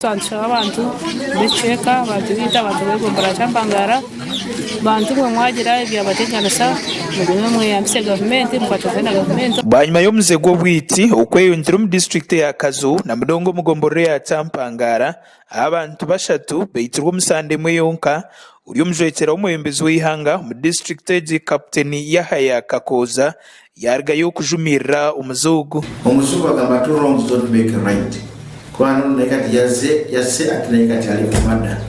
Twansha abantu biceka abantu bita abantu begombora cyambangara bantu mwe mwagira ibyabateganisa mugwe mwe yambise government mkwatazana government banyuma yo muzego bwiti okweyongera mu district ya Kazo na mudongo mugomboro ya Champangara abantu bashatu beitirwa musande mwe yonka uri umujwekera w'umuyobozi w'ihanga mu district ya Captain Yahaya Kakoza yarga yo kujumirira umuzugu agamba two wrongs don't make a right kwano nekati yaze atinekati ali kumada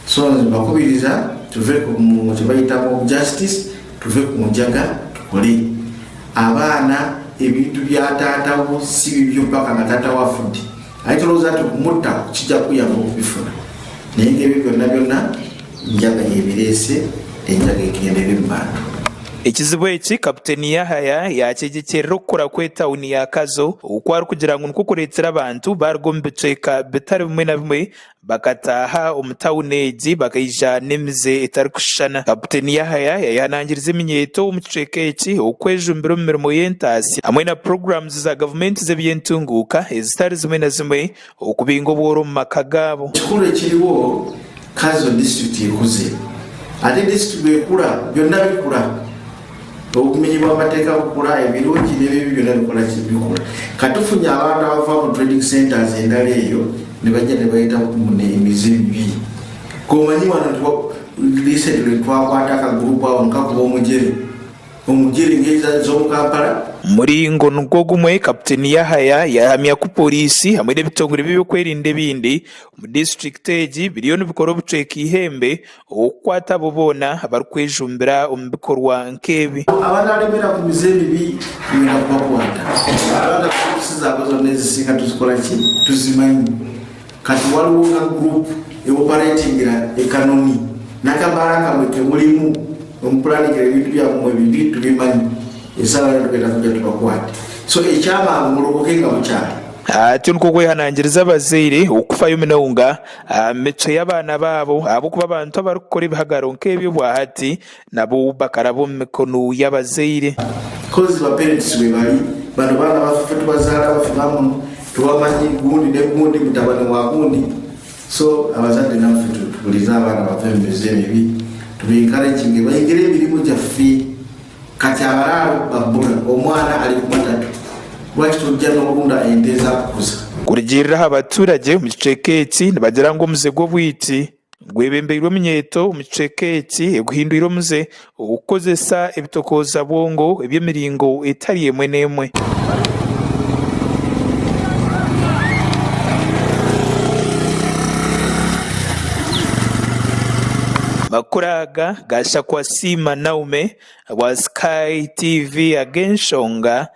so bakubiriza tuve ku kibayita mu justice tuve ku mujaga tukole abana ebintu bya taatawo si bibyo mpaka na taata wafudi aitoloza tukumutta kijja kuyamba okubifuna naye ng'ebyo byonna njaga yebirese enjaga egendere mu bantu. Ekizibu eki Kapiteni Yahaya yakyegekerera okukora kw'etawuni ya Kazo okwari kugira ngu nikukureetera abantu baruga omu bicweka bitari bimwe na bimwe bakataaha omu tawuni egi bakaija n'emize etarikushushana. Kapiteni Yahaya yayanangiriza eminyeeto omu kicweka eki okwejumbira omu mirimo y'entaasi hamwe na programs za gavumenti z'ebyentunguuka ezitari zimwe na zimwe okubinga obworo omu maka gaabo. Ekikulu ekiriwo Kazo district ekuze ate district ekula byonna bikula okumenyebwa amateeka bukula ebirungi n'ebibi byonna bikola kibikula katufunye abantu abava mu trading centers endala eyo ne bajja ne bayita emize mibi komanyi wano recently twakwata akagurupu awo nkakuba omujere ngeza z'omu Kampala. Muringo nugwo gumwe Kapiteni Yahaya yahamya ku polisi hamwe n'ebitongole by'okwerinda ebindi mu district egi biriyo nibikora obucweka ihembe okukwata abo boona abarikwejumbira omu bikorwa nk'ebi. Abanaalemera ku mize mibi tuyina kubakwata abana kusiza abo zonna ezisinga tuzikola ki tuzimanyi kati waliwo nga group eoperatingira ekanoni nakabala kamwe kemulimu omupulaningira ebintu byammwe bibi tubimanyi esala yatugenda kujja tubakwate so ekyama muloboke nga bukyali. Ati niko kwehanangiriza abazaire okufayo munonga mico y'abaana baabo abokuba abantu abarikukora ebihagaro nk'ebyo bwahati nabo bakaraba omu mikono y'abazaire kozi baparents be bali bano baana baffe tubazaala baffe bamuno tubamanyi gundi ne gundi mutabani wa gundi so abazadde naffe tubuliza abaana baffe mu mize emibi tubencouraginge bayingire emirimu gyaffe kati abalalo babbula omwana ali ku matatu lwaki tujja n'okunda ente ezakukuza kurigiriraho abaturage mu kicweka eki nibagira ngu omuze gw'obwiti gwebembeirwe eminyeeto mu kicweka eki eguhindwire omuze okukozesa ebitokooza bwongo eby'emiringo etari emwe n'emwe. Makuraga Gashakwa Sima Naume wa Sky TV Agenshonga